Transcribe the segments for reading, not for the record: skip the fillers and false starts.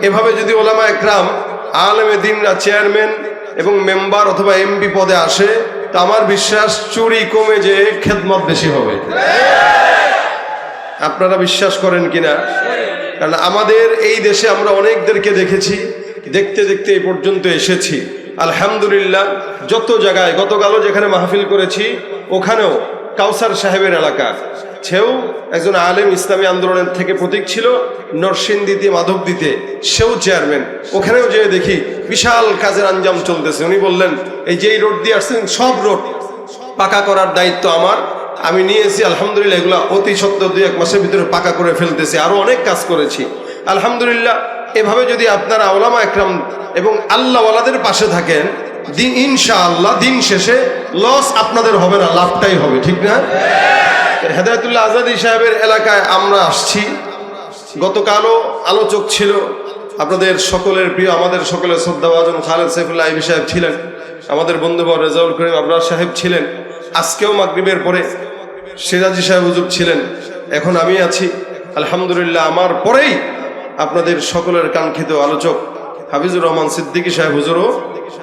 এভাবে যদি ওলামা একরাম আলেমে দ্বীনরা চেয়ারম্যান এবং মেম্বার অথবা এমপি পদে আসে, তো আমার বিশ্বাস চুরি কমে যে খেদমত বেশি হবে। আপনারা বিশ্বাস করেন কিনা? কারণ আমাদের এই দেশে আমরা অনেকদেরকে দেখেছি, দেখতে দেখতে এই পর্যন্ত এসেছি। আলহামদুলিল্লাহ, যত জায়গায়, গতকালও যেখানে মাহফিল করেছি ওখানেও কাউসার সাহেবের এলাকা, সেও একজন আলেম, ইসলামী আন্দোলনের থেকে প্রতীক ছিল, নরসিংদীতে মাধবদীতে সেও চেয়ারম্যান। ওখানেও যেয়ে দেখি বিশাল কাজের আঞ্জাম চলতেছে। উনি বললেন, এই যে রোড দিয়ে আসছেন সব রোড পাকা করার দায়িত্ব আমার, আমি নিয়েছি। আলহামদুলিল্লাহ, এগুলা অতি সত্ত্বর 2-1 মাসের ভিতরে পাকা করে ফেলতেছি। আরো অনেক কাজ করেছি আলহামদুলিল্লাহ। এভাবে যদি আপনারা ওলামা একরাম এবং আল্লাহওয়ালাদের পাশে থাকেন, দিন ইনশাআল্লাহ দিন শেষে লস আপনাদের হবে না, লাভটাই হবে, ঠিক না? হেদায়েতুল্লাহ আজাদী সাহেবের এলাকায় আমরা আসছি। গতকালও আলোচক ছিল আপনাদের সকলের প্রিয়, আমাদের সকলের শ্রদ্ধাভাজন খালেদ সাইফুল্লাহ আইবি সাহেব ছিলেন, আমাদের বন্ধুবর রেজাউল করিম আবরার সাহেব ছিলেন, আজকেও মাগরিবের পরে সিরাজি সাহেব হুজুর ছিলেন, এখন আমি আছি। আলহামদুলিল্লাহ, আমার পরেই আপনাদের সকলের কাঙ্ক্ষিত আলোচক হাফিজুর রহমান সিদ্দিকী সাহেব হুজুরও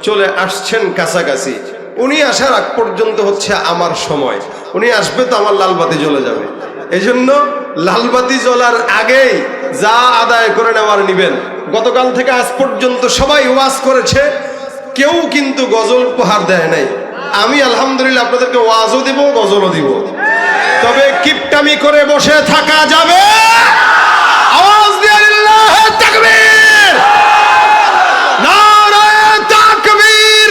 চলে আসছেন কাছাকাছি। উনি আসার আগ পর্যন্ত হচ্ছে আমার সময়, উনি আসবে তো আমার লালবাতি জ্বলে যাবে। এই জন্য লালবাতি জ্বলার আগেই যা আদায় করে নেওয়ার নিবেন। গতকাল থেকে আজ পর্যন্ত সবাই ওয়াজ করেছে, কেউ কিন্তু গজল উপহার দেয় নাই। আমি আলহামদুলিল্লাহ আপনাদেরকে ওয়াজও দিব, গজলও দিব। তবে কিপটামি করে বসে থাকা যাবে। আওয়াজ দিয়ে আল্লাহু তাকবীর, নারায়ে তাকবীর।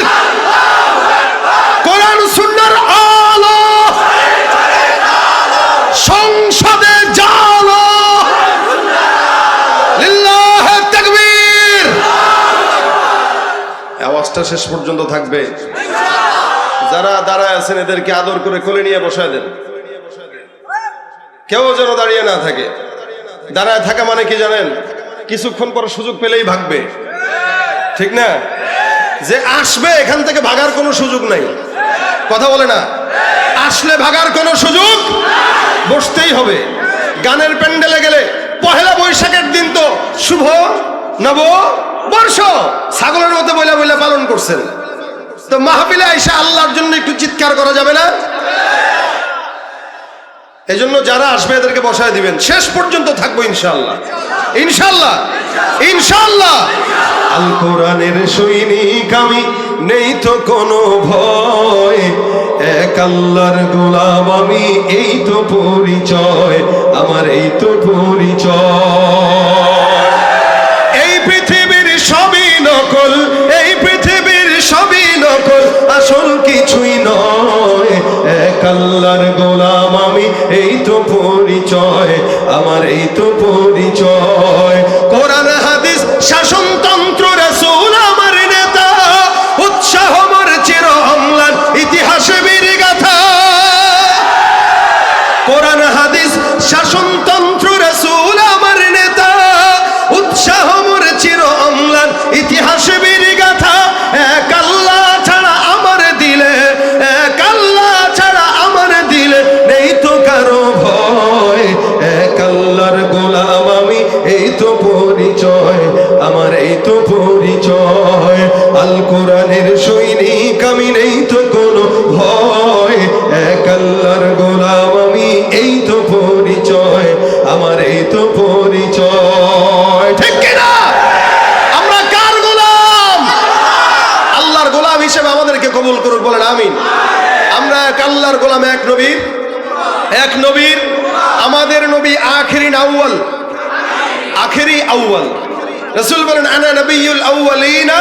কোরআন সুন্নাহর আলো সংসদে জালো, লিল্লাহি তাকবীর। আওয়াজটা শেষ পর্যন্ত থাকবে। যারা দাঁড়ায় আছেন এদেরকে আদর করে কোলে নিয়ে বসায় দেন, কেউ যেন দাঁড়িয়ে না থাকে। দাঁড়ায় থাকা মানে কি জানেন? কিছুক্ষণ পর সুযোগ পেলেই ভাগবে, ঠিক না? যে আসবে এখান থেকে ভাগার কোনো সুযোগ নাই, কথা বলে না? আসলে ভাগার কোনো সুযোগ, বসতেই হবে। গানের প্যান্ডেলে গেলে পহেলা বৈশাখের দিন তো শুভ নববর্ষ ছাগলের মতো বইলা বইলা পালন করছেন, তো মাহফিলে আইসা আল্লাহর জন্য একটু চিৎকার করা যাবে না? এজন্য যারা আসবে এদেরকে বসায় দিবেন, শেষ পর্যন্ত থাকবো ইনশাআল্লাহ, ইনশাআল্লাহ, ইনশাআল্লাহ। আল কোরআনের সৈনিক আমি, নেই তো কোনো ভয়, এক আল্লাহর গোলাম আমি, এই তো পরিচয় আমার, এই তো পরিচয়। এই পৃথিবীর সবই নকল, এই পৃথিবীর সবই নকল, আসল কিছুই নয়, এক আল্লাহর গোলাম আমি, এই তো পরিচয় আমার, এই তো পরিচয়। কোরআন হাদিস শাসনতন্ত্র রাসূল আমার নেতা, উৎসাহ মোর চির অম্লান ইতিহাসে বীর গাথা। কোরআন হাদিস শাসনতন্ত্র রাসূল আমার নেতা, উৎসাহ মোর চির অম্লান ইতিহাসে বীর গাথা। এক আল্লাহ ছাড়া আমার দিলে, এক আল্লাহ ছাড়া আমার দিলে নেই তো কারো ভয়, এক আল্লাহর গোলাম আমি, এই তো পরিচয় আমার, এই তো পরিচয়। আল কোরআনের সৈনিক আমি, নেই তো কোনো ভয়, এক আল্লাহর গোলাম আমি, এই তো পরিচয় আমার, এই তো পরিচয়। ঠিক কিনা? আমরা কার গোলাম? আল্লাহর গোলাম হিসেবে আমাদেরকে কবুল করুক, বলেন আমিন। আমরা এক আল্লাহর গোলাম, এক নবীর, এক নবীর। আমাদের নবী আখিরিন আউয়াল, আখিরি আউয়াল। রাসূল বলেন আনা নবিয়ুল আউয়ালিনা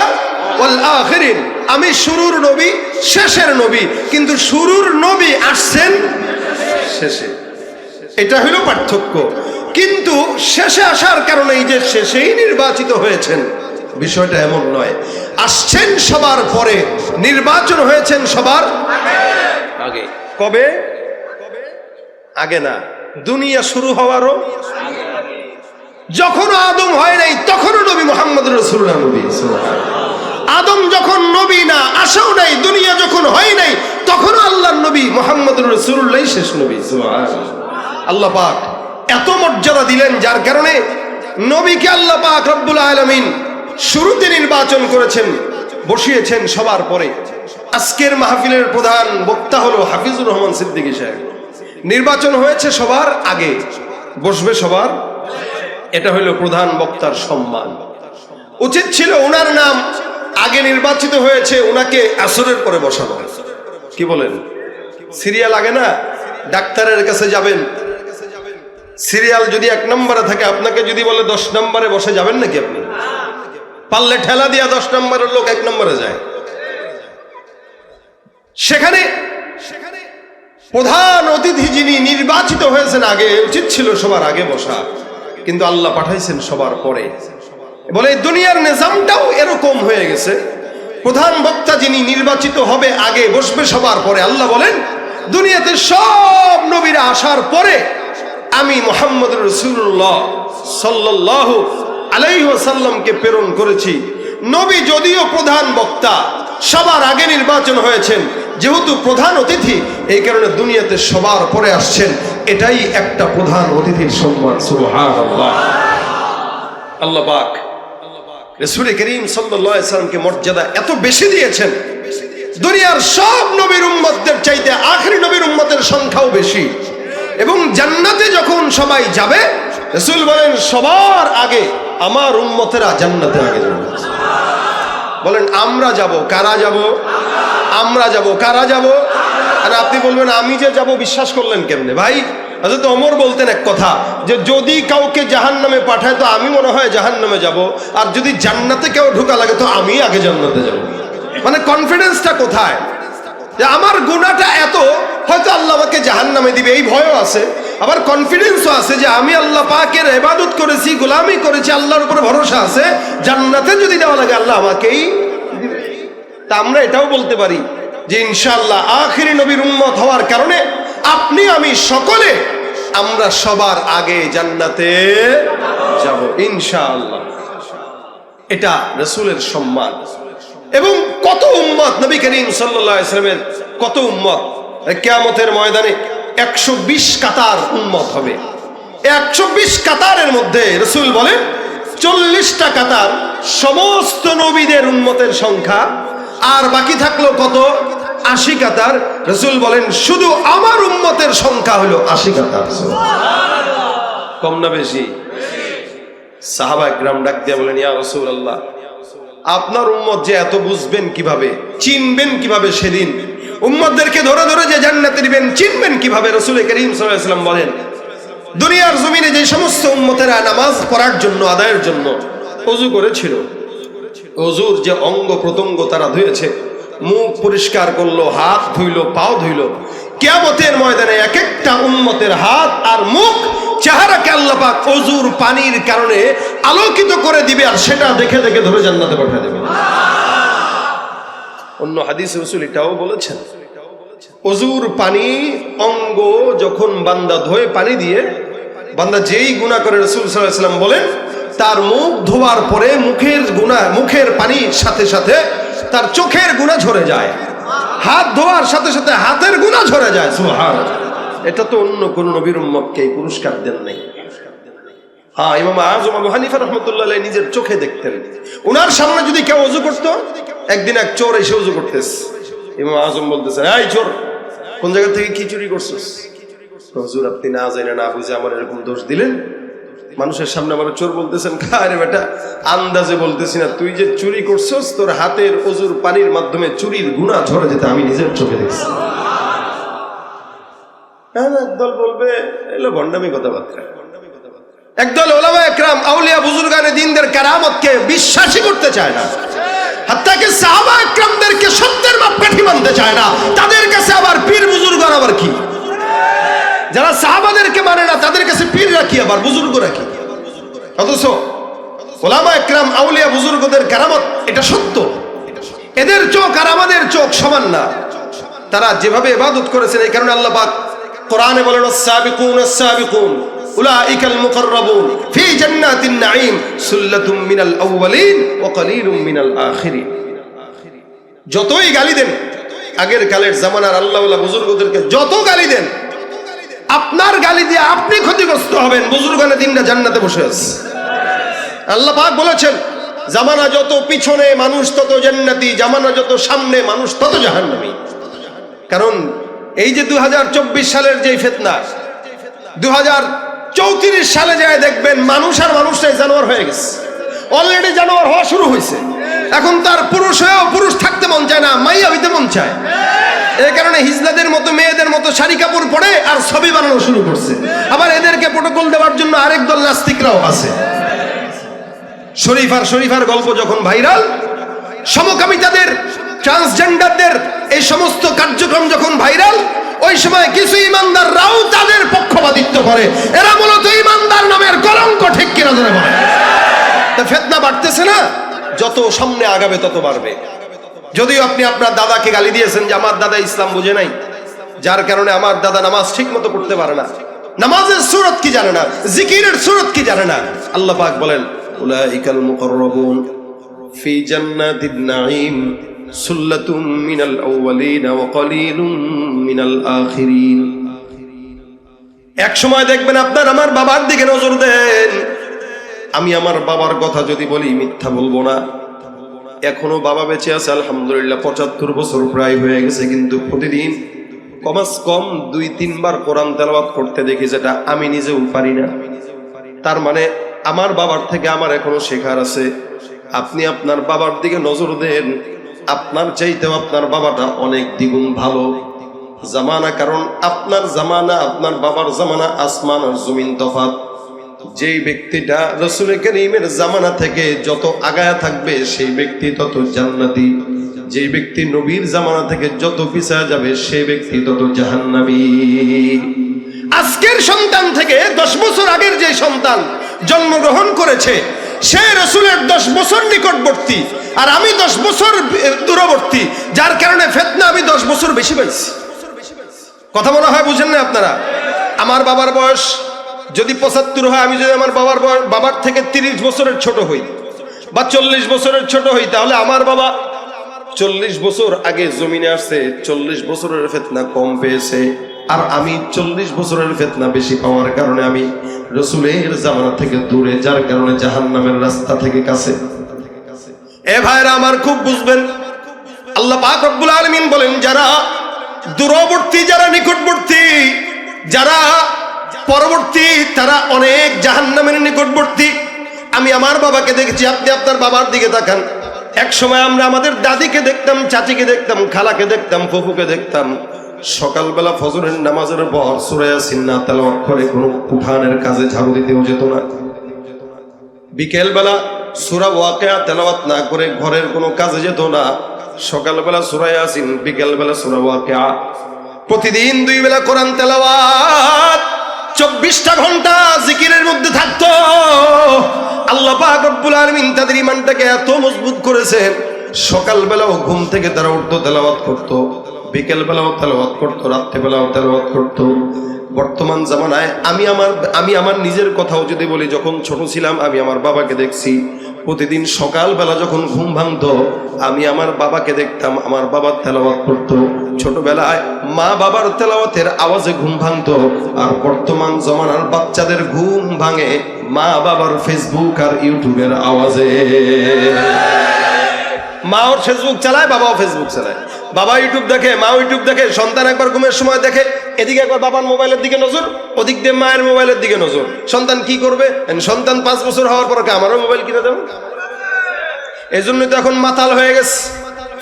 ওয়াল আখিরিন, আমি শুরুর নবী, শেষের নবী। কিন্তু শুরুর নবী আসছেন শেষে, এটা হলো পার্থক্য। কিন্তু শেষে আসার কারণে এই যে শেষেই নির্বাচিত হয়েছেন, বিষয়টা এমন নয়। আসছেন সবার পরে, নির্বাচন হয়েছেন সবার আগে। কবে? আগে না, দুনিয়া শুরু হওয়ারও যখন আদম হয় নাই তখনও নবী মুহাম্মদুর রাসূলুল্লাহ নবী। আদম যখন নবী না, আসেও নাই, দুনিয়া যখন হয় নাই, তখনও আল্লাহর নবী মুহাম্মদুর রাসূলুল্লাহ শেষ নবী। সুবহানাল্লাহ। আল্লাহ পাক এত মর্যাদা দিলেন, যার কারণে নবীকে আল্লাহ পাক রব্বুল আলামিন শুরুতে নির্বাচন করেছেন, বসিয়েছেন সবার পরে। আজকের মাহফিলের প্রধান বক্তা হলো হাফিজুর রহমান সিদ্দিকী সাহেব। নির্বাচন হয়েছে সবার আগে, বসবে সবার, এটা হলো প্রধান বক্তার সম্মান। উচিত ছিল ওনার নাম আগে নির্বাচিত হয়েছে, ওনাকে আসরের পরে বসানো। কি বলেন? সিরিয়াল আগে না? ডাক্তারের কাছে যাবেন, সিরিয়াল যদি 1 নম্বরে থাকে, আপনাকে যদি বলে 10 নম্বরে বসে, যাবেন নাকি আপনি? পারলে ঠেলা দিয়া 10 নম্বরের লোক 1 নম্বরে যায়। সেখানে প্রধান অতিথি যিনি নির্বাচিত হয়েছেন আগে, উচিত ছিল সবার আগে বসা, কিন্তু আল্লাহ পাঠাইছেন সবার পরে। বলে দুনিয়ার নিজামটাও এরকম হয়ে গেছে, প্রধান বক্তা যিনি নির্বাচিত হবে আগে, বসবে সবার পরে। আল্লাহ বলেন দুনিয়াতে সব নবীরা আসার পরে আমি মুহাম্মদ রাসূলুল্লাহ সাল্লাল্লাহু আলাইহি ওয়াসাল্লামকে প্রেরণ করেছি। নবী যদিও প্রধান বক্তা, সবার আগে নির্বাচন হয়েছেন, যেহেতু প্রধান অতিথি, এই কারণে দুনিয়াতে সবার পরে আসছেন। এটাই একটা প্রধান অতিথির সম্মান। সুবহানাল্লাহ। আল্লাহ পাক রাসূল করিম সাল্লাল্লাহু আলাইহি ওয়াসাল্লামকে মর্যাদা এত বেশি দিয়েছেন, দুনিয়ার সব নবীর উম্মতদের চাইতে আখেরি নবীর উম্মতের সংখ্যাও বেশি। এবং জান্নাতে যখন সবাই যাবে, রাসূল বলেন সবার আগে আমার উম্মতেরা জান্নাতে আগে যাবে। বলেন আমরা যাব, কারা যাব? আমরা যাব, কারা যাব? আর আপনি বলবেন আমি যে যাব, বিশ্বাস করলেন কেমনে ভাই? হযরত ওমর বলতেন এক কথা, যে যদি কাউকে জাহান্নামে পাঠায় তো আমি মনে হয় জাহান্নামে যাব, আর যদি জান্নাতে কেউ ঢোকা লাগে তো আমি আগে জান্নাতে যাব। মানে কনফিডেন্সটা কোথায়? যে আমার গুনাহটা এত, হয়তো আল্লাহ আমাকে জাহান্নামে দিবে, এই ভয়ও আছে। আবার কনফিডেন্সও আছে যে আমি আল্লাহ পাকের ইবাদত করেছি, গোলামি করেছি, আল্লাহর উপরে ভরসা আছে, জান্নাতে যদি দেওয়া লাগে আল্লাহ আমাকেই দিবে। তা আমরা এটাও বলতে পারি যে ইনশাআল্লাহ আখিরি নবীর উম্মত হওয়ার কারণে আপনি আমি সকলে আমরা সবার আগে জান্নাতে যাব ইনশাআল্লাহ। এটা রাসূলের সম্মান। এবং কত উম্মত, নবী করিম সাল্লাল্লাহু আলাইহি ওয়াসাল্লামের কত উম্মত কিয়ামতের ময়দানে 120 কাতার উম্মত হবে। 120 কাতারের মধ্যে রাসূল বলেন 40টা কাতার সমস্ত নবীদের উম্মতের সংখ্যা, আর বাকি থাকলো কত? 80 কাতার। রাসূল বলেন শুধু আমার উম্মতের সংখ্যা হলো 80 কাতার। কম না বেশি? সাহাবায়ে কিরাম ডাক দিয়ে বলেন ইয়া রাসূলুল্লাহ, আপনার উম্মত যে এত বুঝবেন কিভাবে, চিনবেন কিভাবে? সেদিন উম্মতদেরকে ধরে ধরে যে জান্নাতে দিবেন, চিনবেন কিভাবে? রাসূল করিম সাল্লাল্লাহু আলাইহি ওয়াসাল্লাম বলেন দুনিয়ার জমিনে যে সমস্ত উম্মতেরা নামাজ পড়ার জন্য, আদায়ের জন্য ওযু করেছিল, ওযুর যে অঙ্গ প্রত্যঙ্গ তারা ধুয়েছে, মুখ পরিষ্কার করলো, হাত ধুইলো, পাও ধুইলো, কিয়ামতের ময়দানে এক একটা উম্মতের হাত আর মুখ, চেহারাকে আল্লাহ পাক ওযুর পানির কারণে আলোকিত করে দিবে, আর সেটা দেখে দেখে ধরে জান্নাতে পাঠিয়ে দেবে। অন্য হাদিসে রাসূল এটাও বলেছেন, ওযুর পানি অঙ্গ যখন বান্দা ধোয় পানি দিয়ে, বান্দা যেই গুনাহ করে, রাসূল সাল্লাল্লাহু আলাইহি ওয়াসাল্লাম বলেন তার মুখ ধোয়ার পরে মুখের গুনাহ, মুখের পানির সাথে সাথে তার চোখের গুনাহ ঝরে যায়, হাত ধোয়ার সাথে সাথে হাতের গুনাহ ঝরে যায়। সুবহানাল্লাহ। এটা তো অন্য কোন নবীর উম্মতকে এই পুরস্কার দেন নাই। হ্যাঁ, ইমাম আযম আবু হানিফা রাহমাতুল্লাহ আলাইহি নিজের চোখে দেখতেন, ওনার সামনে যদি কেউ ওযু করতো, একদিন এক চোর এসে ওযু করতেছে, ইমাম আযম বলতেছেন এই চোর, কোন জায়গা থেকে কি চুরি করছিস? হুজুর আপনি না জানেন না বুঝে আমার এরকম দোষ দিলেন, মানুষের সামনে আমার চোর বলতেছেন। আরে বেটা, আন্দাজে বলতেছি না, তুই যে চুরি করছস তোর হাতের ওযুর পানির মাধ্যমে চুরির গুনাহ ঝরে যেতে আমি নিজের চোখে দেখছি। একদল বলবে এলো ভণ্ডামি কথাবার্তা, একদল উলামায়ে কেরাম আউলিয়া বুজুর্গানে দ্বীনদের কেরামতকে বিশ্বাসই করতে চায় না, হাত্তা কি সাহাবায়ে কেরামদেরকে সত্যের মাপকাঠি মানতে চায় না। তাদের কাছে আবার পীর বুজুর্গরা আবার কি? যারা সাহাবাদেরকে মানে না তাদের কাছে পীররা কি, আবার বুজুর্গরা কি? অথচ উলামায়ে কেরাম আউলিয়া বুজুর্গদের কেরামত এটা সত্য, এদের চোখ আর আমাদের চোখ সমান না। তারা যেভাবে ইবাদত করেছেন, এই কারণে আল্লাহ পাক কোরআনে বলেন আস-সাবিকুন আস-সাবিকুন উলাইকাল মুকাররাবুন ফি জান্নাতিন নাঈম সুল্লাতুম মিনাল আউওয়ালিন ওয়া কালিলুম মিনাল আখিরিন। যতই গালি দেন আগের কালের জামানার আল্লাহওয়ালা বুজুর্গদেরকে, যত গালি দেন, আপনার গালি দিয়ে আপনি ক্ষতিগ্রস্ত হবেন। বুজুর্গানে দিনটা জান্নাতে বসে আছে। আল্লাহ পাক বলেছেন জামানা যত পিছনে মানুষ তত জান্নাতি, জামানা যত সামনে মানুষ তত জাহান্নামী। কারণ এই যে 2024 সালের যে ফিতনা, 2034 সালে যায় দেখবেন মানুষ আর মানুষটাই জানোয়ার হয়ে গেছে। অলরেডি জানোয়ার হওয়া শুরু হয়েছে। এখন তার পুরুষ হয়েও পুরুষ থাকতে মন চায় না, মাইয়া হইতে মন চায়। এই কারণে হিজলাদের মতো মেয়েদের মতো শাড়ি কাপড় পরে আর ছবি বানানো শুরু করছে। আবার এদেরকে প্রটোকল দেওয়ার জন্য আরেক দল নাস্তিকরাও আছে। শরীফার গল্প যখন ভাইরাল, সমকামিতাদের, ট্রান্সজেন্ডারদের এই সমস্ত কার্যক্রম যখন ভাইরাল, ওই সময় কিছু ইমানদাররাও তাদের পক্ষপাতিত্ব করে। এরা মূলত ইমানদার নামের কলঙ্ক, ঠিক কিনা ধরে বলে। তা ফিতনা বাড়তেছে না, যত সামনে আগাবে তত বাড়বে। যদিও আপনি আপনার দাদাকে গালি দিয়েছেন যে আমার দাদা ইসলাম বুঝে নাই, যার কারণে আমার দাদা নামাজ ঠিক মতো পড়তে পারে না, নামাজের সূরত কি জানে না, জিকিরের সূরত কি জানে না। আল্লাহ পাক বলেন উলাইকাল মুকাররাবুন ফি জান্নাতিন নাঈম সুল্লাতুম মিনাল আউয়ালিন ওয়া কলিলুম মিনাল আখিরিন। এক সময় দেখবেন আপনার আমার বাবার দিকে নজর দেন। আমি আমার বাবার কথা যদি বলি মিথ্যা বলবো না। এখনো বাবা বেঁচে আছে আলহামদুলিল্লাহ, 75 বছর প্রায় হয়ে গেছে, কিন্তু প্রতিদিন কমাস কম 2-3 বার কোরআন তেলাওয়াত করতে দেখি, যেটা আমি নিজেও পারি না। তার মানে আমার বাবার থেকে আমার এখনো শেখার আছে। আপনি আপনার বাবার দিকে নজর দেন, আপনার চাইতেও আপনার বাবাটা অনেক দ্বিগুণ ভালো জামানা। কারণ আপনার জামানা আপনার বাবার জামানা আসমান আর জমিন তফাৎ। যেই ব্যক্তিটা রাসূল কারীমের জামানা থেকে যত আগায়া থাকবে সেই ব্যক্তি তত জান্নাতি। যেই ব্যক্তি নবীর জামানা থেকে যত পিছায়া যাবে সেই ব্যক্তি তত জাহান্নামী। আজকের সন্তান থেকে 10 বছর আগের যে সন্তান জন্মগ্রহণ করেছে সে রাসূলের 10 বছর নিকটবর্তী, আর আমি 10 বছর দূরবর্তী, যার কারণে ফিতনা আমি 10 বছর বেশি পাইছি। কথা মনে হয় বুঝেন না আপনারা? আমার বাবার বয়স যদি 75 হয়, আমি যদি আমার বাবার থেকে 30 বছরের ছোট হই বা 40 বছরের ছোট হই, তাহলে আমার বাবা 40 বছর আগে জমিনে আসছে, 40 বছরের ফিতনা কম পেয়েছে, আর আমি 40 বছরের ফিতনা বেশি পাওয়ার কারণে আমি রাসূলের জামানা থেকে দূরে, যার কারণে জাহান্নামের রাস্তা থেকে কাছে। এ ভাইরা আমার খুব বুঝবেন, আল্লাহ পাক রব্বুল আলামিন বলেন যারা দূরবর্তী, যারা নিকটবর্তী, যারা পরবর্তী, তারা অনেক জাহান্নামের নিকটবর্তী। আমি আমার বাবাকে দেখেছি, আপনি আপনার বাবার দিকে তাকান। এক সময় আমরা আমাদের দাদিকে দেখতাম, চাচিকে দেখতাম, খালাকে দেখতাম, ফুফুকে দেখতাম, সকালবেলা ফজরের নামাজের পর সূরা ইয়াসিন না তেলাওয়াত করে কোনো উঠানের কাজে ঝাড়ু দিতেও যেত না। বিকেলবেলা সূরা ওয়াকিয়া তেলাওয়াত না করে ঘরের কোনো কাজে যেত না। সকালবেলা সূরা ইয়াসিন, বিকেলবেলা সূরা ওয়াকিয়া। প্রতিদিন 2 বেলা কোরআন তেলাওয়াত, 24টা ঘন্টা জিকিরের মধ্যে থাকতো। আল্লাহ পাক রব্বুল আলামিন তাদের ঈমানটাকে এত মজবুত করেছেন, সকালবেলাও ঘুম থেকে তারা উঠতো, তেলাওয়াত করতো, বিকেলবেলাও তেলাওয়াত করতো, রাত্রেবেলাও তেলাওয়াত করতো। বর্তমান জামানায় আমি আমার নিজের কথাও যদি বলি, যখন ছোট ছিলাম আমি আমার বাবাকে দেখছি প্রতিদিন সকালবেলা যখন ঘুম ভাঙতো আমি আমার বাবাকে দেখতাম, আমার বাবা তেলাওয়াত করতো। ছোটবেলায় মা বাবার তেলাওয়াতের আওয়াজে ঘুম ভাঙতো, আর বর্তমান জমানার বাচ্চাদের ঘুম ভাঙে মা বাবার ফেসবুক আর ইউটিউবের আওয়াজে। মাও ফেসবুক চালায়, বাবাও ফেসবুক চালায়। বাবা ইউটিউব দেখে, মা ইউটিউব দেখে। সন্তান একবার ঘুমের সময় দেখে, এদিকে একবার বাবার মোবাইলের দিকে নজর, ওদিক দিয়ে মায়ের মোবাইলের দিকে নজর। সন্তান কি করবে? সন্তান 5 বছর হওয়ার পর আমারও মোবাইল কিনে দেবো। এই জন্যই তো এখন মাতাল হয়ে গেছে।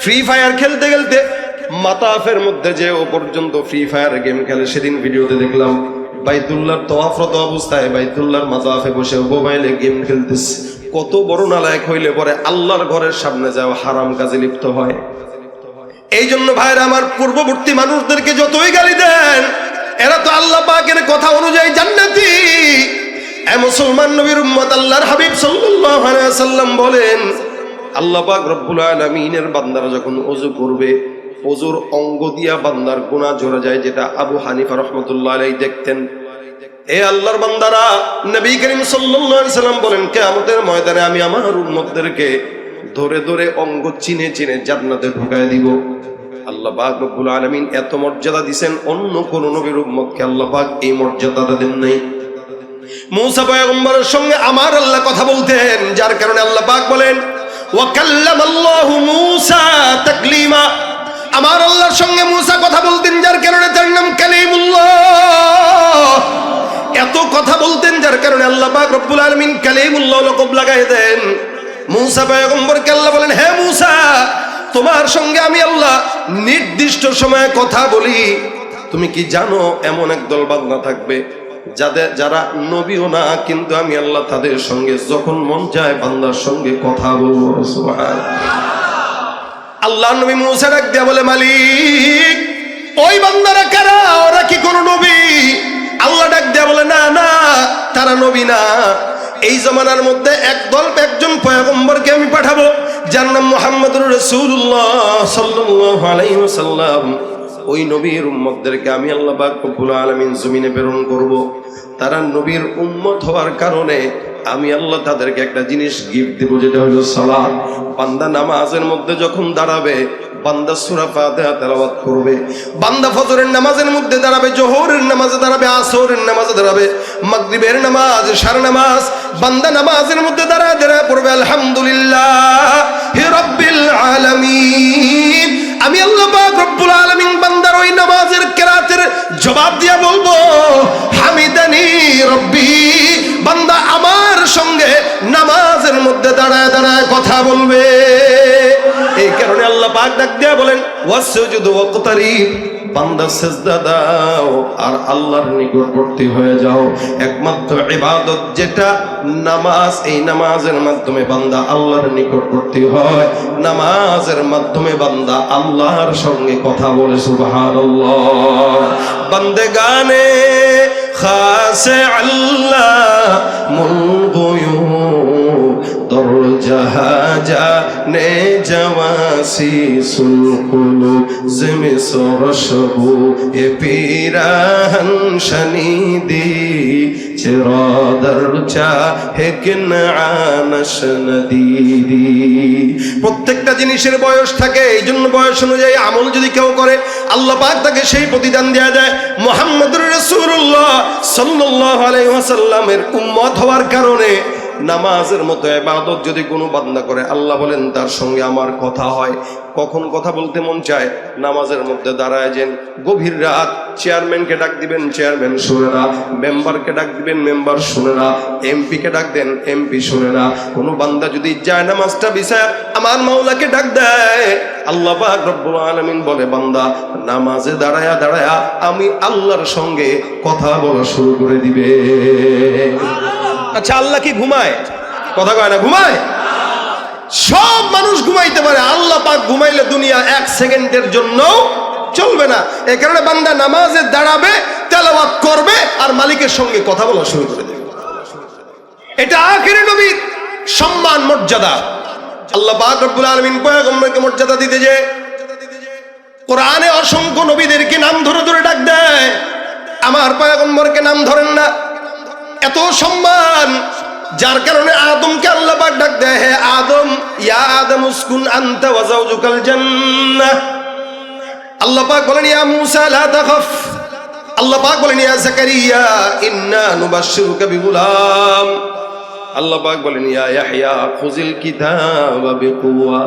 ফ্রি ফায়ার খেলতে খেলতে মাতাফের মধ্যে যে ও পর্যন্ত ফ্রি ফায়ার গেম খেলে। সেদিন ভিডিওতে দেখলাম বাইতুল্লাহর তওয়াফরত অবস্থায় বাইতুল্লাহর মাতাফে বসে মোবাইলে গেম খেলতেছে। কত বড় নালায়েক হইলে পরে আল্লাহর ঘরের সামনে যাও হারাম কাজে লিপ্ত হয়। এই জন্য ভাইরা আমার, পূর্ববর্তী মানুষদেরকে যতই গালি দেন, এরা তো আল্লাহ পাকের কথা অনুযায়ী জান্নাতি। এ মুসলমান নবীর উম্মত, আল্লাহর হাবিব সাল্লাল্লাহু আলাইহি ওয়াসাল্লাম বলেন, আল্লাহ পাক রব্বুল আলামিনের বান্দারা যখন ওযু করবে, ওযুর অঙ্গ দিয়া বান্দার গুনাহ ঝরে যায়, যেটা আবু হানিফা রাহমাতুল্লাহ আলাইহি দেখতেন। এ আল্লাহর বান্দারা, নবী করিম সাল্লাল্লাহু আলাইহি ওয়াসাল্লাম বলেন, কিয়ামতের ময়দানে আমি আমার উম্মতদেরকে ধরে ধরে অঙ্গ চিনে চিনে জান্নাতে ঢুকায় দিব। আল্লাহ পাক রব্বুল আলামিন এত মর্যাদা দিবেন, অন্য কোন নবীর উম্মতকে আল্লাহ পাক এই মর্যাদাটা দেন নাই। মূসা পয়গম্বরের সঙ্গে আমার আল্লাহ কথা বলতেন, যার কারণে আল্লাহ পাক বলেন ওয়া কাল্লামাল্লাহু মূসা তাকলিমা। আমার আল্লাহর সঙ্গে মূসা কথা বলতেন, যার কারণে তার নাম কালিমুল্লাহ। এত কথা বলতেন যার কারণে আল্লাহ পাক রব্বুল আলামিন কালিমুল্লাহ লকব লাগাই দেন। মূসা পয়গম্বরকে আল্লাহ বলেন, হে মূসা, তোমার সঙ্গে আমি আল্লাহ নির্দিষ্ট সময়ে কথা বলি। তুমি কি জানো এমন একদল বান্দা থাকবে যারা নবীও না, কিন্তু আমি আল্লাহ তাদের সঙ্গে যখন মন চায় বান্দার সঙ্গে কথা বলবো। সুবহানাল্লাহ। আল্লাহ নবী মূসা ডাক দিয়া বলে, মালিক, ওই বান্দারা কারা? ওরা কি কোনো নবী? আল্লাহ ডাক দিয়া বলে, না না, তারা নবী না। এই জমানার মধ্যে একজন পয়গম্বরকে আমি পাঠাবো, যার নাম মুহাম্মদুর রাসূলুল্লাহ সাল্লাল্লাহু আলাইহি ওয়াসাল্লাম। ওই নবীর উম্মতদেরকে আমি আল্লাহ পাক রব্বুল আলামিন জমিনে প্রেরণ করব। তারা নবীর উম্মত হওয়ার কারণে আমি আল্লাহ তাদেরকে একটা জিনিস গিফট দেব, যেটা হলো সালাত। বান্দা নামাজের মধ্যে যখন দাঁড়াবে, বান্দা সূরা ফাতিহা তেলাওয়াত করবে। বান্দা ফজরের নামাজের মধ্যে দাঁড়াবে, জোহরের নামাজে দাঁড়াবে, আসরের নামাজে দাঁড়াবে, মাগরিবের নামাজ, এশার নামাজ, বান্দা নামাজের মধ্যে দাঁড়ায় পড়বে আলহামদুলিল্লাহি রাব্বিল আলামিন। আমি আল্লাহ পাক রব্বুল আলামিন বান্দার ওই নামাজের কিরাতের জবাব দিয়া বলবো, হামিদানি রব্বি। বান্দা আমার সঙ্গে নামাজের মধ্যে দাঁড়ায় দাঁড়ায় কথা বলবে। এই কারণে আল্লাহ পাক ডাক দিয়া বলেন, ওয়াসজুদু ওয়াকতারিব। বান্দা সিজদা দাও আর আল্লাহর নিকটবর্তী হয়ে যাও। একমাত্র ইবাদত যেটা নামাজ, এই নামাজের মাধ্যমে বান্দা আল্লাহর নিকটবর্তী হয়। নামাজের মাধ্যমে বান্দা আল্লাহর সঙ্গে কথা বলে। সুবহানাল্লাহ। বান্দেগানে খাসে আল্লাহ মুলগুয়ু দর জাহাজা নে জওয়াসি সুলকুলু জিমি সরশবু এ পিরাহন শনিদি চিরাদার চা হেকিন আনশ নদীদি। প্রত্যেকটা জিনিসের বয়স থাকে, এই জন্য বয়স অনুযায়ী আমল যদি কেউ করে আল্লাহ পাক তাকে সেই প্রতিদান দেয়া যায়। মুহাম্মদুর রাসূলুল্লাহ সাল্লাল্লাহু আলাইহি ওয়াসাল্লামের উম্মত হওয়ার কারণে নামাজের মতো ইবাদত যদি কোনো বান্দা করে, আল্লাহ বলেন তার সঙ্গে আমার কথা হয়। কখন কথা বলতে মন চায়? নামাজের মধ্যে দাঁড়ায় যেন। গভীর রাত চেয়ারম্যানকে ডাক দিবেন, চেয়ারম্যান শুনে না। মেম্বারকে ডাক দিবেন, মেম্বার শুনে না। এমপিকে ডাক দেন, এমপি শুনে না। কোনো বান্দা যদি যায় নামাজটা বিছায় আমার মাওলাকে ডাক দেয়, আল্লাহ পাক রব্বুল আলামিন বলে, বান্দা নামাজে দাঁড়ায়া দাঁড়ায়া আমি আল্লাহর সঙ্গে কথা বলা শুরু করে দিবে। আচ্ছা, আল্লাহ কি ঘুমায়? কথা কয় না, ঘুমায়? সব মানুষ ঘুমাইতে পারে, আল্লাহ পাক ঘুমাইলে দুনিয়া এক সেকেন্ডের জন্য চলবে না। এই কারণে বান্দা নামাজে দাঁড়াবে, তেলাওয়াত করবে আর মালিকের সঙ্গে কথা বলা শুরু করে দেবে। এটা আখিরি নবীর সম্মান, মর্যাদা। আল্লাহ পাক রব্বুল আলামিন পয়গম্বরকে মর্যাদা দিতে যে কোরআনে অসংখ্য নবীদেরকে নাম ধরে ধরে ডাক দেয়, আমার পয়গম্বরকে নাম ধরেন না। এত সম্মান, যার কারণে আদমকে আল্লাহ পাক ডাক দেয়, হে আদম, ইয়া আদম উসকুন আনতা ওয়া যাওজুকাল জান্নাহ। আল্লাহ পাক বলেন, ইয়া মূসা লা তাখাফ। আল্লাহ পাক বলেন, ইয়া যাকারিয়া ইন্না নুবাশশিরুকা বিগুলাম। আল্লাহ পাক বলেন, ইয়া ইয়াহইয়া খুযিল কিতাবা বিকুওয়া।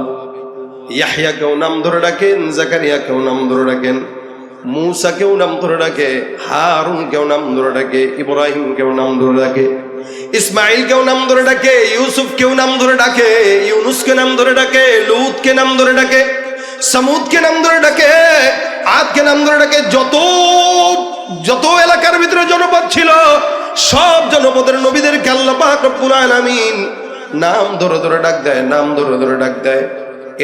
ইয়াহইয়াকেও নাম ধরে ডাকেন, যাকারিয়াকেও নাম ধরে ডাকেন, মূসাকেও নাম ধরে ডাকে, হারুনকেও নাম ধরে ডাকে, ইব্রাহিমকেও নাম ধরে ডাকে, ইসমাইলকেও নাম ধরে ডাকে, ইউসুফকেও নাম ধরে ডাকে, ইউনুসকে নাম ধরে ডাকে, লূতকে নাম ধরে ডাকে, সামুদকে নাম ধরে ডাকে, আদকে নাম ধরে ডাকে। যত এলাকার ভিতরে জনপদ ছিল, সব জনপদের নবীদেরকে আল্লাহ পাক রব্বুল আলামিন নাম ধরে ধরে ডাক দেয়, নাম ধরে ধরে ডাক দেয়।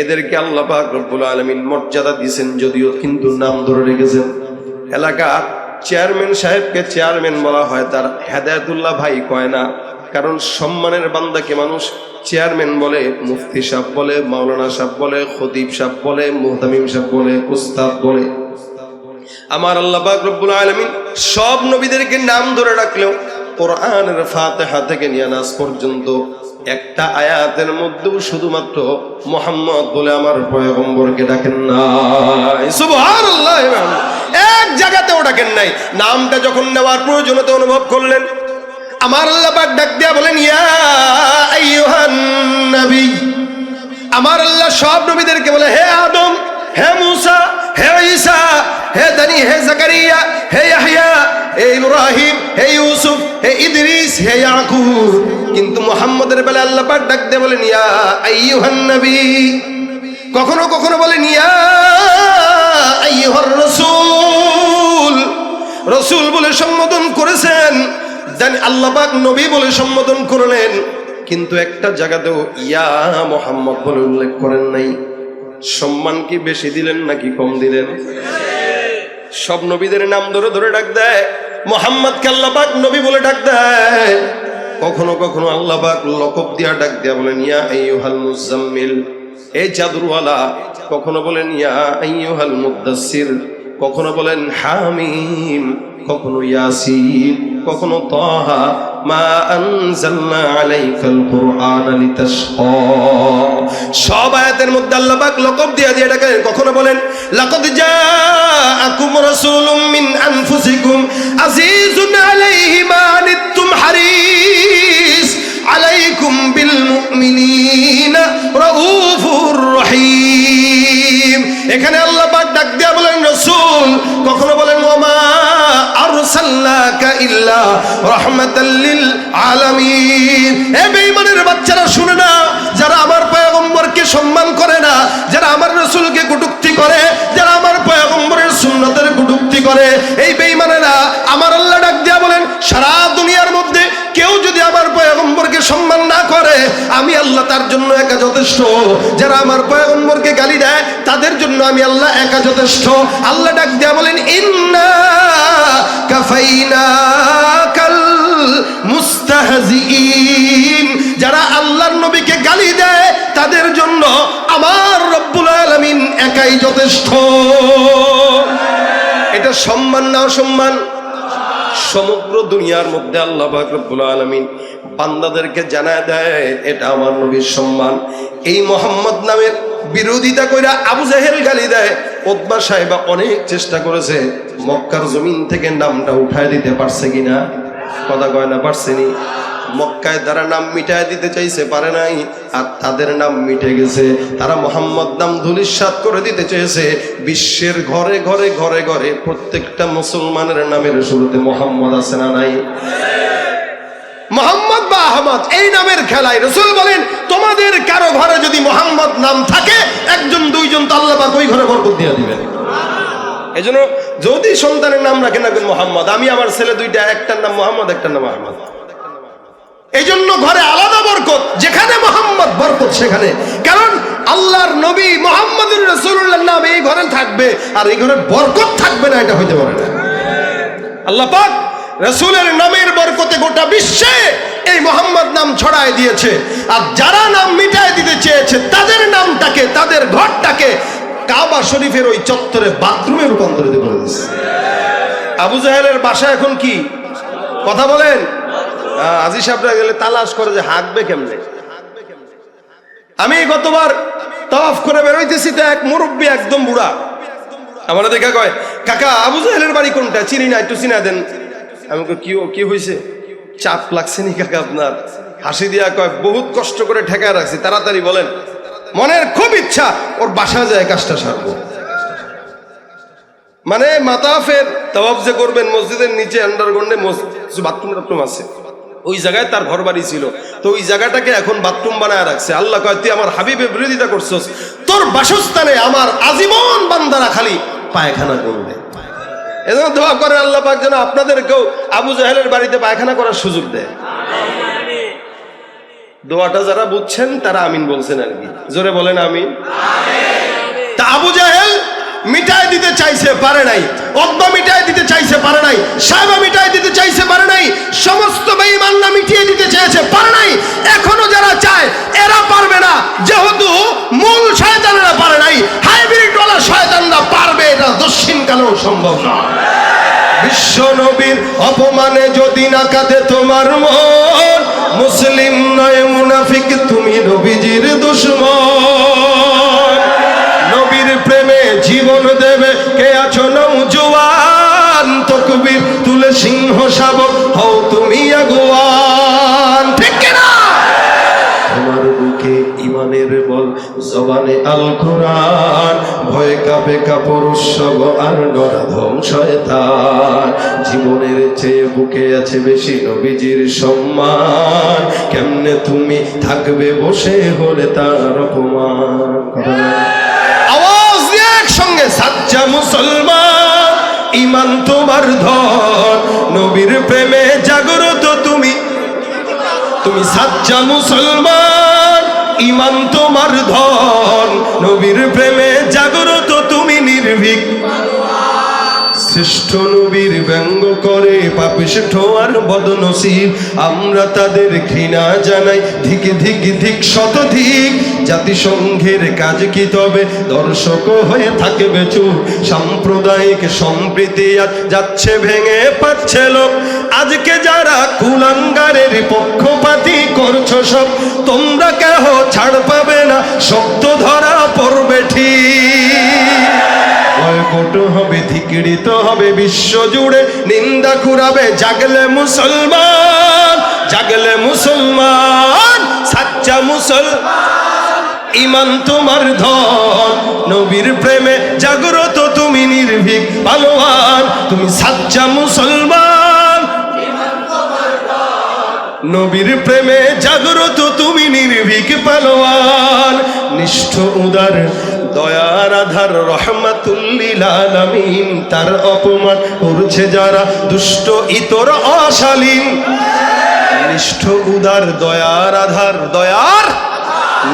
এদেরকে আল্লাহ পাক রব্বুল আলামিন মর্যাদা দিয়েছেন যদিও, কিন্তু নাম ধরে রেখেছেন। এলাকার চেয়ারম্যান সাহেবকে চেয়ারম্যান বলা হয়, তার হেদায়েতুল্লাহ ভাই কয় না। কারণ সম্মানের বান্দাকে মানুষ চেয়ারম্যান বলে, মুফতি সাহেব বলে, মাওলানা সাহেব বলে, খতিব সাহেব বলে, মুহতামিম সাহেব বলে, উস্তাদ বলে। আমার আল্লাহ পাক রব্বুল আলামিন সব নবীদেরকে নাম ধরে রাখলেও কোরআনের ফাতিহা থেকে নিয়ে নাস পর্যন্ত একটা আয়াতের মধ্যেও শুধুমাত্র মুহাম্মদ বলে আমার পয়গম্বরকে ডাকেন নাই। সুবহানাল্লাহ। এক জায়গাতেও ডাকেন নাই। নামটা যখন নেওয়ার প্রয়োজনীয়তা অনুভব করলেন, আমার আল্লাহ পাক ডাক দিয়া বলেন ইয়া আইয়ুহান নবী। আমার আল্লাহ সব নবীদেরকে বলে হে আদম, হে মুসা, হে ঈসা, হে দানি, হে জাকারিয়া, হে ইয়াহইয়া, হে ইব্রাহিম, হে ইউসুফ, হে ইদ্রিস, হে ইয়াকুব। কিন্তু মুহাম্মদের বেলা আল্লাহ পাক ডাক দিয়ে বলেন ইয়া আইয়ুহান নবী। কখনো কখনো বলেন ইয়া আইয়ুহার রাসূল। রাসূল বলে সম্বোধন করেছেন, জানি আল্লাহ পাক নবী বলে সম্বোধন করলেন, কিন্তু একটা জায়গাতেও ইয়া মুহাম্মদ বলে উল্লেখ করেন নাই। সম্মান কি বেশি দিলেন নাকি কম দিলেন? সব নবীদের নাম ধরে ধরে ডাক দেয়, মুহাম্মদকে আল্লাহ পাক নবী বলে ডাক দেয়। কখনো কখনো আল্লাহ পাক লকব দিয়া ডাক দিয়া বলেন ইয়া আইয়ুহাল মুজাম্মিল, এই চাদরওয়ালা। কখনো বলেন ইয়া আইয়ুহাল মুদ্দাসসির, কখনো বলেন হামিম, কখনো ইয়াসিন, কখনো তাহা মা আনজালনা আলাইকাল কুরআনা লিতাশকা। সব আয়াতের মধ্যে আল্লাহ পাক লকব দিয়ে দিয়ে ডাকেন। কখনো বলেন লাকাদ জাআকুম রাসূলুম মিন আনফুসিকুম আজিজুন আলাইহি মা আনিতুম হারিস আলাইকুম বিল মুমিনিনা রাউফুর রহিম। এখানে আল্লাহ পাক ডাক দিয়া বলেন রাসূল, কখনো বলেন ওমা আরসালনাকা ইল্লা রাহমাতাল লিল আলামিন। এ বেঈমানের বাচ্চারা শুনে না, যারা আমার পয়গম্বরকে সম্মান করে না, যারা আমার রাসূলকে কটূক্তি করে, যারা আমার পয়গম্বরের সুন্নতের কটূক্তি করে, এই বেঈমানেরা আমার আল্লাহ ডাক দিয়া বলেন সারা দুনিয়ার মধ্যে কেউ যদি আমার পয়গম্বরকে সম্মান না করে, আমি আল্লাহ তার জন্য একা যথেষ্ট। যারা আমার পয়গম্বরকে গালি দেয় তাদের জন্য আমি আল্লাহ একা যথেষ্ট। আল্লাহ ডাক দিয়া বলেন ইন্না কাফাইনাকাল মুস্তাহজিইন। যারা আল্লাহর নবীকে গালি দেয় তাদের জন্য আমার রব্বুল আলামিন একাই যথেষ্ট। এটা সম্মান না অসম্মান? সমগ্র দুনিয়ার মধ্যে আল্লাহ পাক রব্বুল আলামিন বান্দাদেরকে জানায় দেয় এটা আমার নবীর সম্মান। এই মুহাম্মদ নামের বিরোধিতা কইরা আবু জাহেল গালি দেয়। উতবা সাহেবা অনেক চেষ্টা করেছে মক্কার জমিন থেকে নামটা উঠায় দিতে পারছে কিনা? কথা কয় না পারছেনি? মক্কায় তারা নাম মিটায় দিতে চাইছে, পারে নাই। আর তাদের নাম মিটে গেছে। তারা মোহাম্মদ নাম ধূলিসাৎ করে দিতে চেয়েছে। বিশ্বের ঘরে ঘরে ঘরে ঘরে প্রত্যেকটা মুসলমানের নামের শুরুতে মোহাম্মদ আছে না নাই? মোহাম্মদ বা আহমদ এই নামের খেলায় রাসূল বলেন তোমাদের কারো ঘরে যদি মোহাম্মদ নাম থাকে, একজন দুইজন তো আল্লাহ পাক ওই ঘরে বরকত দিয়ে দিবেন। এজন্য যদি সন্তানের নাম রাখেন রাখবেন মোহাম্মদ। আমি আমার ছেলে দুইটা, একটার নাম মোহাম্মদ, একটার নাম আহমদ। এই জন্য ঘরে আলাদা বরকত, যেখানে মোহাম্মদ বরকত সেখানে। কারণ আল্লাহর নবী মুহাম্মদুর রাসূলুল্লাহর নাম এই ঘরে থাকবে আর এই ঘরে বরকত থাকবে না, এটা হইতে পারে না। আল্লাহ পাক রাসূলের নামের বরকতে গোটা বিশ্বে এই মোহাম্মদ নাম ছড়ায় দিয়েছে। আর যারা নাম মিটায় দিতে চেয়েছে তাদের নামটাকে, তাদের ঘরটাকে কাবা শরীফের ওই চত্বরে বাথরুমে রূপান্তরিত করে দিয়েছে। আবু জাহেলের বাসা এখন কি? কথা বলেন। আজি সাহেবরা গেলে তালাশ করে যে হাঁকবে কেমনে। আমি গতবার তাওয়াফ করে বেরোইতেছি, তো এক মুরব্বী একদম বুড়া আমার দেখা কয় কাকা আবু জাহেলের বাড়ি কোনটা? চিনি না, একটু চিনা দেন। আমি কি হয়েছে? চাপ লাগছে নি কাকা আপনার? হাসি দিয়া কয় বহুত কষ্ট করে ঠেকায় রাখছি, তাড়াতাড়ি বলেন। মনের খুব ইচ্ছা ওর বাসা যায় কাজটা সারবো। মানে মাতাফের তাওয়াফ যে করবেন মসজিদের নিচে আন্ডারগ্রাউন্ডে বাথরুম টাথরুম আছে, ওই জায়গায় তার ঘর বাড়ি ছিল। তো ওই জায়গাটাকে এখন বাথরুম বানায় রাখছে। আল্লাহ কয় তুই আমার হাবিবের বিরোধিতা করছস, তোর বাসস্থানে আমার আজীবন বান্দারা খালি পায়খানা করবে। এজন্য দোয়া করে আল্লাহ পাক যেন আপনাদেরকেও আবু জাহেলের বাড়িতে পায়খানা করার সুযোগ দেয়। দোয়াটা যারা বুঝছেন তারা আমিন বলছেন আর কি, জোরে বলেন আমিন। তা আবু জাহেল মিটায় দিতে চাইছে, পারে নাই। উতবা মিটায় দিতে চাইছে, পারে নাই। সায়বা মিটায় দিতে চাইছে, পারে নাই। সমস্ত বেঈমানরা মিটিয়ে দিতে চেয়েছে, পারে নাই। এখনো যারা চায় এরা পারবে না, যেহেতু মূল শয়তানেরা পারে নাই, হাইব্রিড ওয়ালা শয়তানরা পারবে, এটা দক্ষিণকালেও সম্ভব না। বিশ্ব নবীর অপমানে যদি না কাঁদে তোমার মন, মুসলিম নয় মুনাফিক তুমি নবীজির দুশমন। নবীর প্রেমে জীবন দেবে কে আছো নওজোয়ান, তাকবীর তুলে সিংহ শাবক হও তুমি আগুয়ান। জবানে আল কোরআন, ভয়ে কাঁপে কাপড় উৎসব আর নরধম শয়তান। জীবনের চেয়ে বুকে আছে বেশি নবীজির সম্মান, কেমনে তুমি থাকবে বসে হলে তার অপমান। আওয়াজ দিয়ে একসঙ্গে সাচ্চা মুসলমান, ইমান তোমার ধন, নবীর প্রেমে জাগ্রত তুমি, তুমি সাচ্চা মুসলমান, ইমান তোমার ধন, নবীর প্রেমে জাগ্রত তুমি নির্ভীক। শ্রেষ্ঠ নবীর ব্যঙ্গ করে পাপিষ্ঠ আর বদনসিব, আমরা তাদের ঘৃণা জানাই ধিক ধিক ধিক শতধিক। জাতিসংঘের কাজ কি তবে দর্শক হয়ে থাকবে চুপ, সাম্প্রদায়িক সম্প্রীতি আজ যাচ্ছে ভেঙে পাচ্ছে লোক। আজকে যারা কুলাঙ্গারের পক্ষপাতী করছো সব, তোমরা কেহ ছাড় পাবে না, শক্ত ধরা পড়বে ঠিক। বয়কট হবে, ধিক্কৃত হবে বিশ্ব জুড়ে, নিন্দা কুড়াবে জাগলে মুসলমান, জাগলে মুসলমান, সাচ্চা মুসলমান, ইমান তোমার ধন, নবীর প্রেমে জাগ্রত তুমি নির্ভীক পালোয়ান, তুমি সাচ্চা মুসলমান, নবীর প্রেমে জাগ্রত তুমি নির্ভীক পালোয়ান। নিষ্ঠ উদার দয়ার আধার রহমাতুল লিল আলামিন, তার অপমান করছে যারা দুষ্ট ইতর অশালীন। নিষ্ঠ উদার দয়ার আধার, দয়ার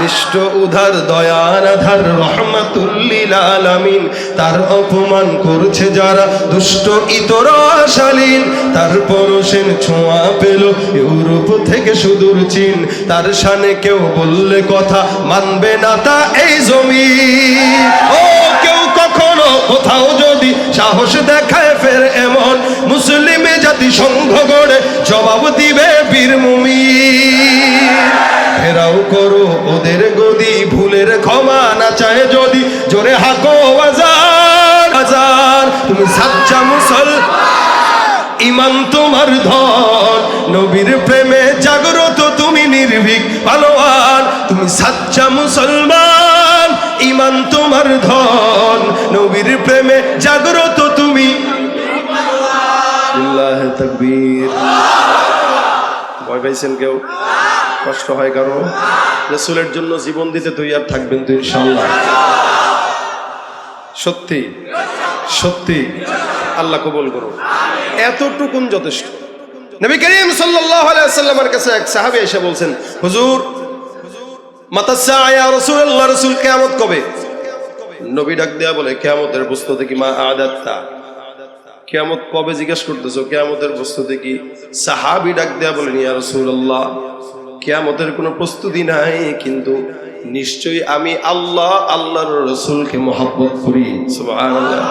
নিষ্ঠ উদার দয়ার আধার রহমাতুল লিল আলামিন, তার অপমান করছে যারা দুষ্ট ইতর অশালীন। তার পরশের ছোঁয়া পেল ইউরোপ থেকে সুদূর চীন, তার শানে কেউ বললে কথা মানবে না তা এই জমিন। ও কেউ কখনো কোথাও যদি সাহস দেখায় ফের এমন, মুসলিমে জাতি সংঘ গড়ে জবাব দিবে বীর মুমিন। ঘেরাও করো ওদের গদি, ভুলের ক্ষমা না চায় যদি, জোরে হাকো আজান, আজান, তুমি সাচ্চা মুসলমান, ইমান তোমার ধন, নবীর প্রেমে জাগ্রত তুমি নির্ভীক পালোয়ান, তুমি সাচ্চা মুসলমান, ইমান তোমার ধন, নবীর প্রেমে জাগ্রত তুমি। আল্লাহু তাকবীর। ভয় পাইছেন কেউ? কষ্ট হয় কারো? রাসূলের জন্য জীবন দিতে তৈয়ার থাকবেন তো ইনশাআল্লাহ? সত্যি সত্যি আল্লাহ কবুল করুন। এতটুকুন যথেষ্ট। নবী করিম সাল্লাল্লাহু আলাইহি ওয়াসাল্লামের কাছে এক সাহাবী এসে বলছেন, হুজুর মাতা সাআ ইয়া রাসূলুল্লাহ, রাসূল কিয়ামত কবে? নবী ডাক দেয়া বলে, কিয়ামতের প্রস্তুতি কি? মা আদাত্তা, কিয়ামত কবে জিজ্ঞেস করতেছো, কিয়ামতের প্রস্তুতি কি? সাহাবী ডাক দেয়া বলেন, ইয়া রাসূলুল্লাহ কিয়ামতের কোনো প্রস্তুতি নাই, কিন্তু নিশ্চয়ই আমি আল্লাহ আল্লাহর রাসূলকে মহব্বত করি। সুবহানাল্লাহ।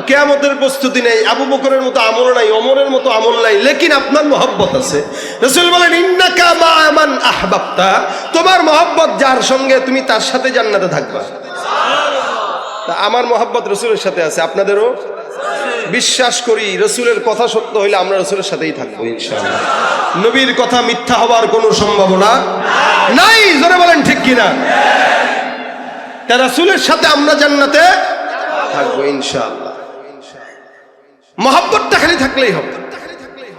কিয়ামতের প্রস্তুতি নেই, আবু বকরের মতো আমল নাই, ওমরের মতো আমল নাই, লেকিন আপনার মহব্বত আছে। রাসূল বলেন, ইন্নাকা মা মান আহবাবতা, তোমার মহব্বত যার সঙ্গে তুমি তার সাথে জান্নাতে থাকবা। তা আমার মহব্বত রাসূলের সাথে আছে, আপনাদেরও? বিশ্বাস করি রাসূলের কথা সত্য হইলে আমরা রাসূলের সাথেই থাকবো ইনশাআল্লাহ। নবীর কথা মিথ্যা হবার কোনো সম্ভাবনা নাই, জোরে বলেন ঠিক কিনা? তা রাসূলের সাথে আমরা জান্নাতে থাকবো ইনশাআল্লাহ। মহব্বতটা খালি থাকলেই হবে।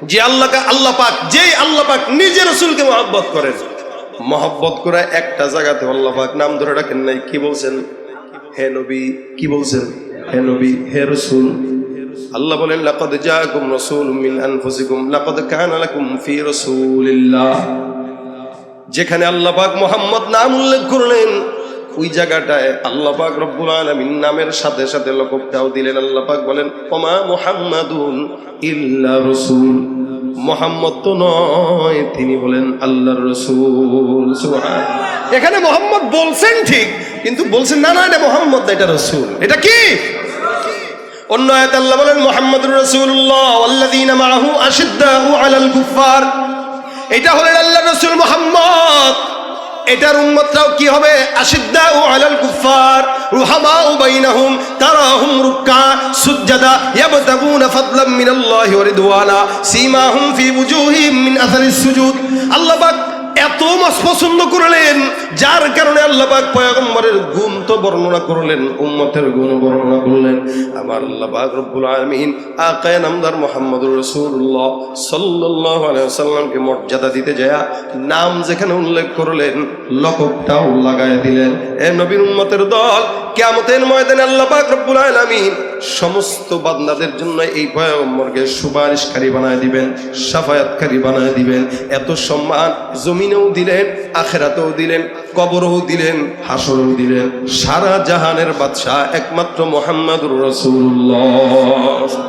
যে আল্লাহকে আল্লাহ পাক, যেই আল্লাহ পাক নিজে রাসূলকে মহব্বত করেন, মহব্বত করে একটা জায়গাতে আল্লাহ পাক নাম ধরে রাখেন নাই। কি বলছেন? হে নবী। কি বলছেন? হে নবী, হে রাসূল। আল্লাহ বলেন, লাকাদ জাআকুম রাসূলুম মিন আনফুসিকুম লাকাদ কানা লাকুম ফি রাসূলিল্লাহ। যেখানে আল্লাহ পাক মুহাম্মদ নাম উল্লেখ করলেন, ওই জায়গাটায় আল্লাহ পাক রব্বুল আলামিন নামের সাথে সাথে লকবটাও দিলেন। আল্লাহ পাক বলেন, ওমা মুহাম্মাদুন ইল্লা রাসূল, মুহাম্মদ তো নয়, তিনি বলেন আল্লাহর রাসূল। সুবহানাল্লাহ। এখানে মুহাম্মদ বলছেন ঠিক, কিন্তু বলছেন না না এটা মুহাম্মদ না, এটা রাসূল। এটা কি? অন্য আয়াতে আল্লাহ বলেন, মুহাম্মাদুর রাসূলুল্লাহ ওয়াল্লাযীনা মাআহু আশিদ্দাউ আলাল কুফার। এটা হলেন আল্লাহর রাসূল মুহাম্মদ। এটার উম্মতরাও কি হবে? আশিদ্দাউ আলাল কুফার রুহামাউ বাইনাহুম তারাহুম রুক্কা সুজদা ইয়াবতাগুনা ফাদলাম মিনাল্লাহি ওয়া রিদওয়ানা সীমাহুম ফি ওয়ুজুহিহিম মিন আসারিস সুজুদ। আল্লাহ পাক এত মাছ পছন্দ করলেন, যার কারণে আল্লাহ পাক পয়গম্বরের গুণ তো বর্ণনা করলেন, উম্মতের গুণ বর্ণনা করলেন। আমার আল্লাহ পাক রব্বুল আলামিন আকায়ে নামদার মুহাম্মদুর রাসূলুল্লাহ সাল্লাল্লাহু আলাইহি ওয়াসাল্লামকে মর্যাদা দিতে যায় নাম যেখানে উল্লেখ করলেন, লকবটাও লাগায় দিলেন। এ নবীর উম্মতের দল, কিয়ামতের ময়দানে আল্লাহ পাক রব্বুল আলামিন সমস্ত বান্দাদের জন্য এই পয়গম্বরকে সুপারিশকারী বানায় দিবেন, শাফায়াতকারী বানায় দিবেন। এত সম্মান জমিনেও দিলেন, আখিরাতেও দিলেন, কবরেও দিলেন, হাসরেও দিলেন। সারা জাহানের বাদশা একমাত্র মুহাম্মদুর রাসূলুল্লাহ।